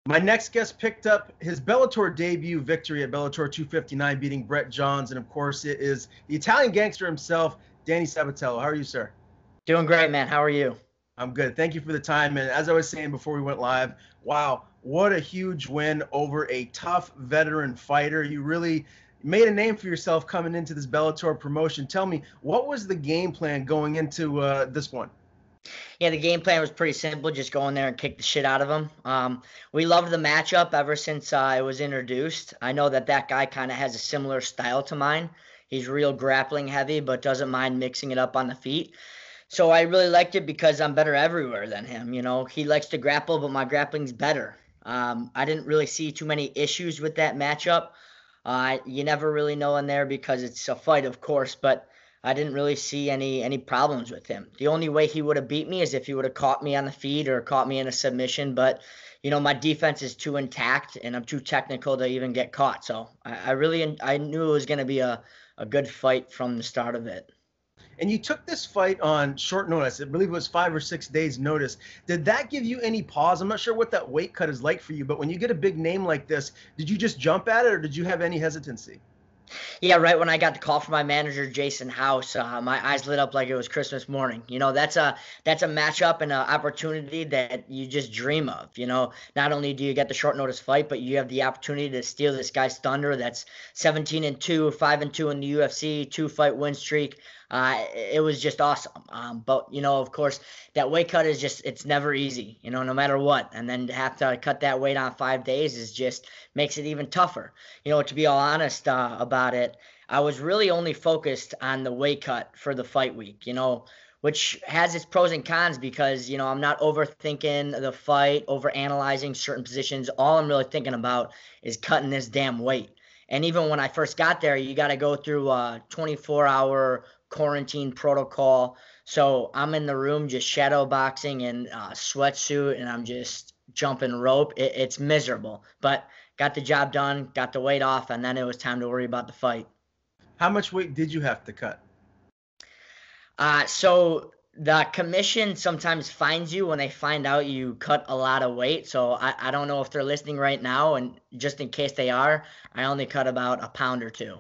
My next guest picked up his Bellator debut victory at Bellator 259, beating Brett Johns. And of course, it is the Italian gangster himself, Danny Sabatello. How are you, sir? Doing great, man. How are you? I'm good. Thank you for the time. And as I was saying before we went live, wow, what a huge win over a tough veteran fighter. You really made a name for yourself coming into this Bellator promotion. Tell me, what was the game plan going into this one? Yeah, the game plan was pretty simple. Just go in there and kick the shit out of him. We loved the matchup ever since it was introduced. I know that guy kind of has a similar style to mine. He's real grappling heavy, but doesn't mind mixing it up on the feet. So I really liked it because I'm better everywhere than him. He likes to grapple, but my grappling's better. I didn't really see too many issues with that matchup. You never really know in there because it's a fight, of course, but I didn't really see any problems with him. The only way he would have beat me is if he would have caught me on the feet or caught me in a submission. But my defense is too intact and I'm too technical to even get caught. So I knew it was going to be a good fight from the start of it. And you took this fight on short notice. I believe it was 5 or 6 days notice. Did that give you any pause? I'm not sure what that weight cut is like for you, but when you get a big name like this, did you just jump at it or did you have any hesitancy? Yeah, right when I got the call from my manager, Jason House, my eyes lit up like it was Christmas morning. That's a matchup and an opportunity that you just dream of. Not only do you get the short notice fight, but you have the opportunity to steal this guy's thunder. That's 17-2, 5-2 in the UFC, 2-fight win streak. It was just awesome. But of course, that weight cut is it's never easy. No matter what, and then to have to cut that weight on 5 days is just makes it even tougher. To be all honest about it, I was really only focused on the weight cut for the fight week. Which has its pros and cons because I'm not overthinking the fight, over analyzing certain positions. All I'm really thinking about is cutting this damn weight. And even when I first got there, you got to go through a 24-hour quarantine protocol. So I'm in the room just shadow boxing in a sweatsuit and I'm just jumping rope. It's miserable, but got the job done, got the weight off, and then it was time to worry about the fight. How much weight did you have to cut? So the commission sometimes fines you when they find out you cut a lot of weight. So I don't know if they're listening right now, and just in case they are, I only cut about a pound or two.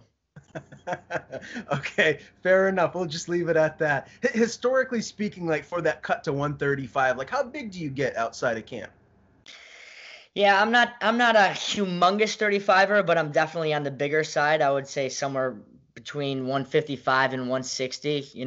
Okay, fair enough. We'll just leave it at that. Historically speaking, like for that cut to 135, like how big do you get outside of camp? Yeah, I'm not a humongous 35er, but I'm definitely on the bigger side. I would say somewhere between 155 and 160,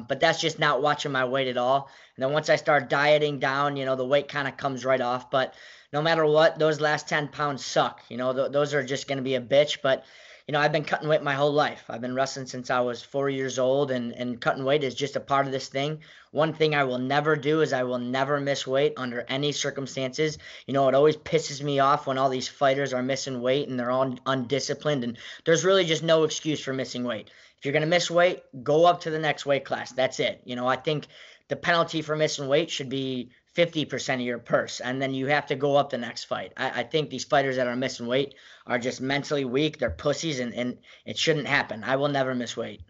but that's just not watching my weight at all. And then once I start dieting down, the weight kind of comes right off. But no matter what, those last 10 pounds suck. Those are just going to be a bitch. But I've been cutting weight my whole life. I've been wrestling since I was 4 years old, and cutting weight is just a part of this thing. One thing I will never do is I will never miss weight under any circumstances. It always pisses me off when all these fighters are missing weight and they're all undisciplined, and there's really just no excuse for missing weight. If you're going to miss weight, go up to the next weight class. That's it. I think the penalty for missing weight should be 50% of your purse, and then you have to go up the next fight. I think these fighters that are missing weight are just mentally weak. They're pussies, and it shouldn't happen. I will never miss weight.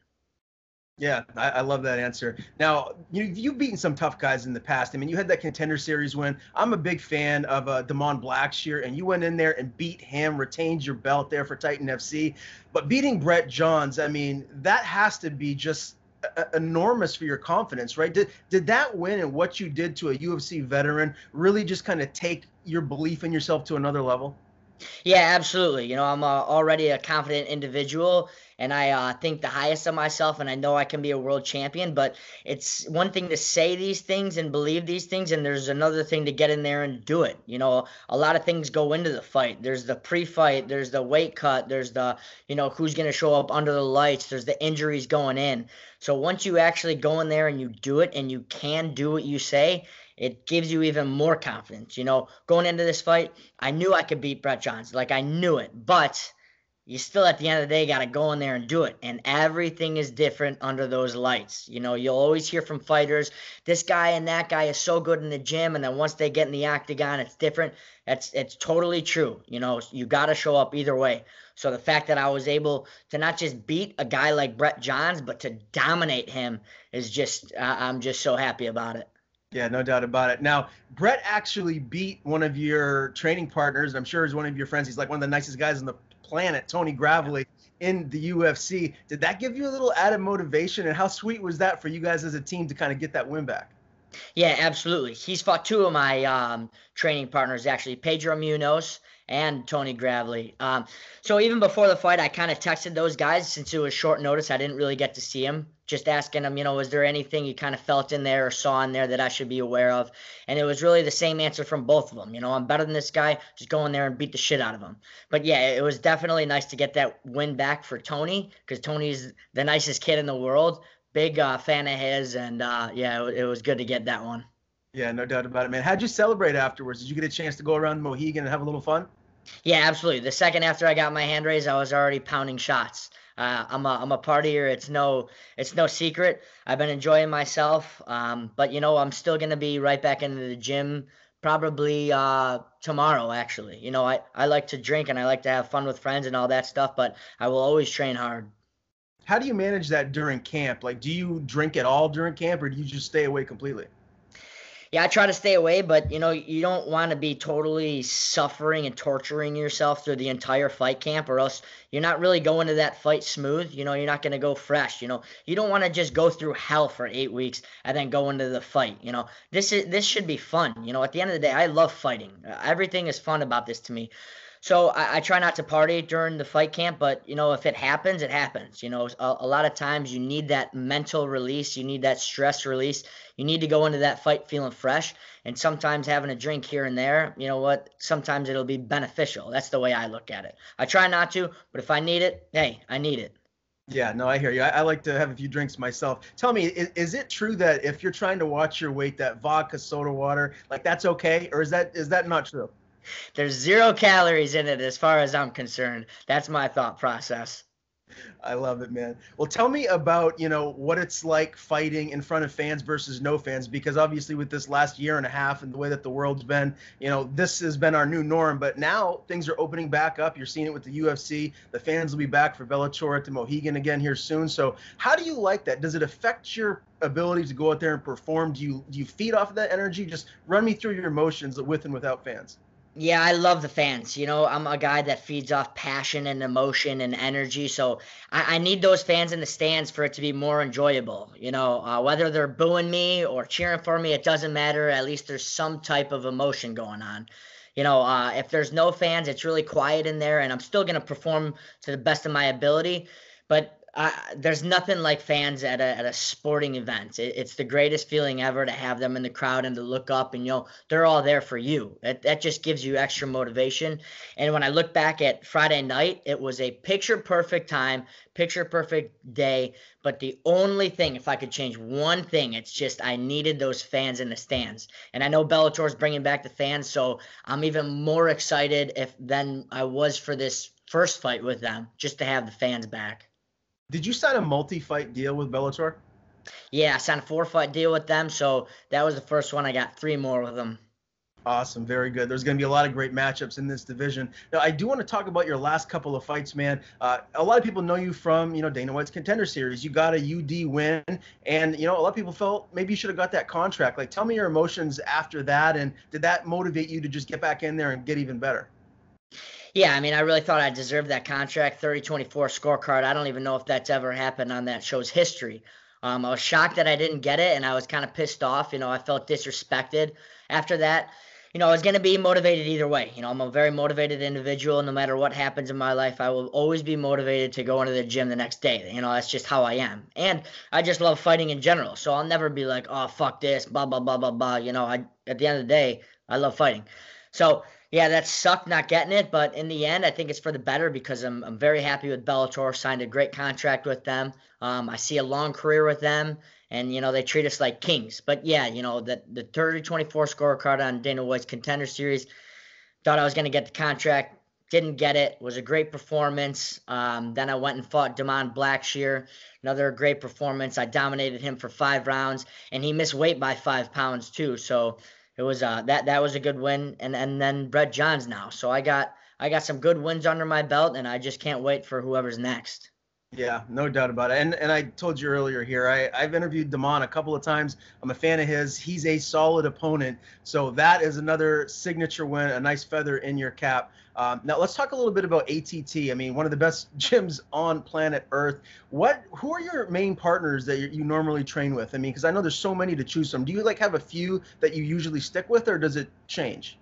Yeah, I love that answer. Now, you've beaten some tough guys in the past. I mean, you had that Contender Series win. I'm a big fan of Damon Blackshear, and you went in there and beat him, retained your belt there for Titan FC. But beating Brett Johns, I mean, that has to be just enormous for your confidence, right? Did that win and what you did to a UFC veteran really just kind of take your belief in yourself to another level? Yeah, absolutely. I'm already a confident individual, and I think the highest of myself, and I know I can be a world champion. But it's one thing to say these things and believe these things, and there's another thing to get in there and do it. A lot of things go into the fight. There's the pre-fight, there's the weight cut, there's the, who's going to show up under the lights, there's the injuries going in. So once you actually go in there and you do it, and you can do what you say, it gives you even more confidence. Going into this fight, I knew I could beat Brett Johns. Like, I knew it. But you still, at the end of the day, got to go in there and do it. And everything is different under those lights. You'll always hear from fighters, this guy and that guy is so good in the gym, and then once they get in the octagon, it's different. It's totally true. You got to show up either way. So the fact that I was able to not just beat a guy like Brett Johns, but to dominate him is just, I'm just so happy about it. Yeah, no doubt about it. Now, Brett actually beat one of your training partners. I'm sure he's one of your friends. He's like one of the nicest guys on the planet, Tony Gravely, in the UFC. Did that give you a little added motivation? And how sweet was that for you guys as a team to kind of get that win back? Yeah, absolutely. He's fought two of my training partners, actually, Pedro Munoz and Tony Gravely. So even before the fight, I kind of texted those guys since it was short notice. I didn't really get to see them. Just asking them, was there anything you kind of felt in there or saw in there that I should be aware of? And it was really the same answer from both of them. I'm better than this guy. Just go in there and beat the shit out of him. But yeah, it was definitely nice to get that win back for Tony because Tony's the nicest kid in the world. Big fan of his, and yeah, it was good to get that one. Yeah, no doubt about it, man. How'd you celebrate afterwards? Did you get a chance to go around Mohegan and have a little fun? Yeah, absolutely. The second after I got my hand raised, I was already pounding shots. I'm a partier. It's no secret. I've been enjoying myself, but I'm still gonna be right back into the gym probably tomorrow. Actually, I like to drink and I like to have fun with friends and all that stuff, but I will always train hard. How do you manage that during camp? Like, do you drink at all during camp, or do you just stay away completely? Yeah, I try to stay away, but you don't want to be totally suffering and torturing yourself through the entire fight camp, or else you're not really going to that fight smooth. You're not going to go fresh. You don't want to just go through hell for 8 weeks and then go into the fight. This should be fun. At the end of the day, I love fighting. Everything is fun about this to me. So I try not to party during the fight camp, but if it happens, it happens. A lot of times you need that mental release, you need that stress release, you need to go into that fight feeling fresh. And sometimes having a drink here and there, sometimes it'll be beneficial. That's the way I look at it. I try not to, but if I need it, hey, I need it. Yeah, no, I hear you. I like to have a few drinks myself. Tell me, is it true that if you're trying to watch your weight, that vodka, soda water, like that's okay, or is that not true? There's 0 calories in it as far as I'm concerned. That's my thought process. I love it, man. Well, tell me about, what it's like fighting in front of fans versus no fans, because obviously with this last year and a half and the way that the world's been, this has been our new norm, but now things are opening back up. You're seeing it with the UFC. The fans will be back for Bellator at the Mohegan again here soon. So how do you like that? Does it affect your ability to go out there and perform? Do you feed off of that energy? Just run me through your emotions with and without fans. Yeah, I love the fans. I'm a guy that feeds off passion and emotion and energy. So I need those fans in the stands for it to be more enjoyable. Whether they're booing me or cheering for me, it doesn't matter. At least there's some type of emotion going on. If there's no fans, it's really quiet in there, and I'm still going to perform to the best of my ability. But there's nothing like fans at a sporting event. It's the greatest feeling ever to have them in the crowd and to look up and they're all there for you. That just gives you extra motivation. And when I look back at Friday night, it was a picture perfect time, picture perfect day. But the only thing, if I could change one thing, it's just I needed those fans in the stands. And I know Bellator's bringing back the fans, so I'm even more excited than I was for this first fight with them, just to have the fans back. Did you sign a multi-fight deal with Bellator? Yeah, I signed a 4 fight deal with them, so that was the first one. I got 3 more with them. Awesome. Very good. There's going to be a lot of great matchups in this division. Now, I do want to talk about your last couple of fights, man. A lot of people know you from, Dana White's Contender Series. You got a UD win, and, a lot of people felt maybe you should have got that contract. Like, tell me your emotions after that, and did that motivate you to just get back in there and get even better? Yeah, I mean, I really thought I deserved that contract. 30-24 scorecard. I don't even know if that's ever happened on that show's history. I was shocked that I didn't get it, and I was kind of pissed off. I felt disrespected after that. I was going to be motivated either way. I'm a very motivated individual. No matter what happens in my life, I will always be motivated to go into the gym the next day. That's just how I am. And I just love fighting in general. So I'll never be like, oh, fuck this, blah, blah, blah, blah, blah. At the end of the day, I love fighting. So, yeah, that sucked not getting it, but in the end, I think it's for the better because I'm very happy with Bellator. Signed a great contract with them. I see a long career with them, and they treat us like kings. But yeah, the 30-24 scorecard on Dana White's Contender Series. Thought I was going to get the contract, didn't get it. Was a great performance. Then I went and fought Damon Blackshear, another great performance. I dominated him for 5 rounds, and he missed weight by 5 pounds too. So it was that was a good win, and then Brett Johns now. So I got some good wins under my belt, and I just can't wait for whoever's next. Yeah, no doubt about it. And I told you earlier here, I've interviewed Damon a couple of times. I'm a fan of his. He's a solid opponent. So that is another signature win, a nice feather in your cap. Now let's talk a little bit about ATT. I mean, one of the best gyms on planet Earth. Who are your main partners that you normally train with? I mean, because I know there's so many to choose from. Do you like have a few that you usually stick with, or does it change?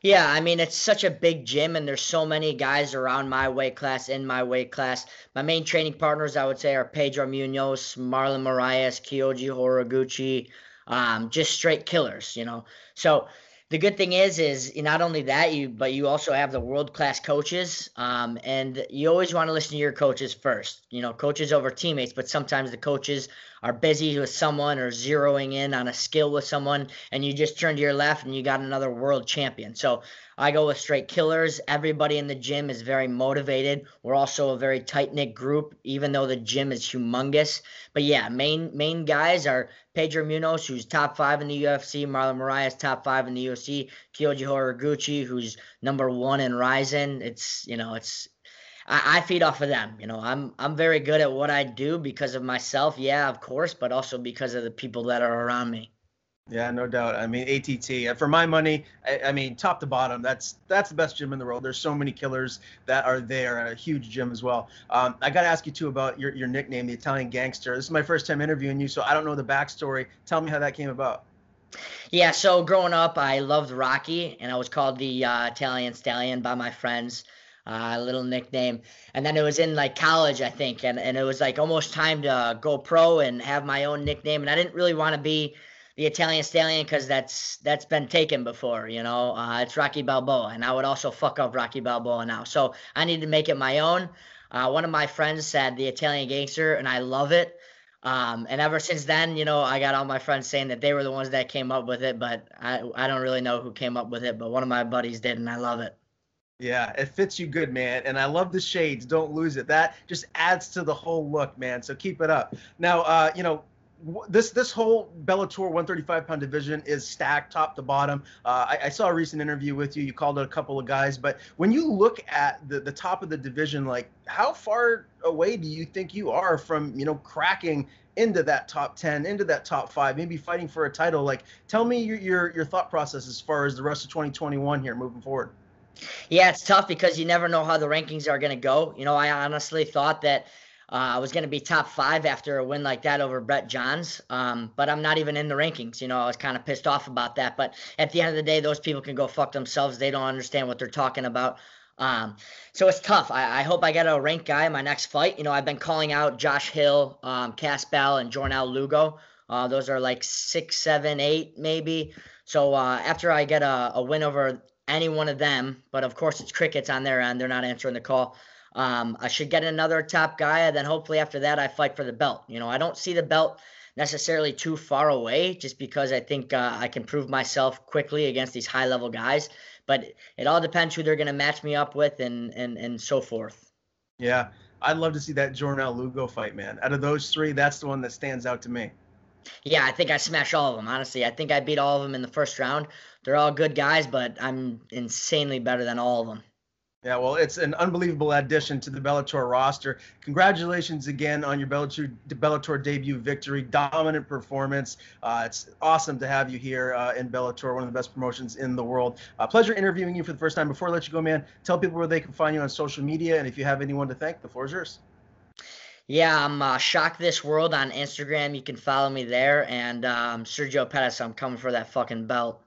Yeah, I mean, it's such a big gym, and there's so many guys around my weight class, in my weight class. My main training partners, I would say, are Pedro Munoz, Marlon Moraes, Kyoji Horiguchi, just straight killers, you know. So the good thing is not only that, but you also have the world-class coaches, and you always want to listen to your coaches first. You know, coaches over teammates, but sometimes the coaches are busy with someone or zeroing in on a skill with someone, and you just turn to your left and you got another world champion. So I go with straight killers. Everybody in the gym is very motivated. We're also a very tight-knit group, even though the gym is humongous. But yeah, main guys are Pedro Munoz, who's top 5 in the UFC, Marlon Moraes, top 5 in the UFC, Kyoji Horiguchi, who's number 1 in Ryzen. I feed off of them. You know, I'm very good at what I do because of myself, yeah, of course, but also because of the people that are around me. Yeah, no doubt. I mean, ATT, for my money, I mean, top to bottom, that's the best gym in the world. There's so many killers that are there, a huge gym as well. I got to ask you, too, about your nickname, the Italian Gangster. This is my first time interviewing you, so I don't know the backstory. Tell me how that came about. Yeah, so growing up, I loved Rocky, and I was called the Italian Stallion by my friends. Little nickname. And then it was in like college, I think, and it was like almost time to go pro and have my own nickname. And I didn't really want to be the Italian Stallion because that's been taken before, you know. It's Rocky Balboa, and I would also fuck up Rocky Balboa now. So I needed to make it my own. One of my friends said the Italian Gangster, and I love it. And ever since then, you know, I got all my friends saying that they were the ones that came up with it, but I don't really know who came up with it, but one of my buddies did, and I love it. Yeah, it fits you good, man. And I love the shades. Don't lose it. That just adds to the whole look, man. So keep it up. Now, this whole Bellator 135-pound division is stacked top to bottom. I saw a recent interview with you. You called out a couple of guys, but when you look at the top of the division, like how far away do you think you are from cracking into that top 10, into that top 5, maybe fighting for a title? Like, tell me your thought process as far as the rest of 2021 here moving forward. Yeah, it's tough because you never know how the rankings are going to go. You know, I honestly thought that I was going to be top 5 after a win like that over Brett Johns, but I'm not even in the rankings. You know, I was kind of pissed off about that. But at the end of the day, those people can go fuck themselves. They don't understand what they're talking about. So it's tough. I hope I get a ranked guy in my next fight. You know, I've been calling out Josh Hill, Cass Bell, and Jornal Lugo. Those are like 6, 7, 8 maybe. So after I get a win over any one of them, but of course it's crickets on their end. They're not answering the call. I should get another top guy, and then hopefully after that I fight for the belt. You know, I don't see the belt necessarily too far away just because I think I can prove myself quickly against these high-level guys. But it all depends who they're going to match me up with and so forth. Yeah, I'd love to see that Jornal Lugo fight, man. Out of those three, that's the one that stands out to me. Yeah, I think I smashed all of them, honestly. I think I beat all of them in the first round. They're all good guys, but I'm insanely better than all of them. Yeah, well, it's an unbelievable addition to the Bellator roster. Congratulations again on your Bellator debut victory. Dominant performance. It's awesome to have you here in Bellator, one of the best promotions in the world. Pleasure interviewing you for the first time. Before I let you go, man, tell people where they can find you on social media, and if you have anyone to thank, the floor is yours. Yeah, I'm Shock This World on Instagram. You can follow me there. And Sergio Pettis, I'm coming for that fucking belt.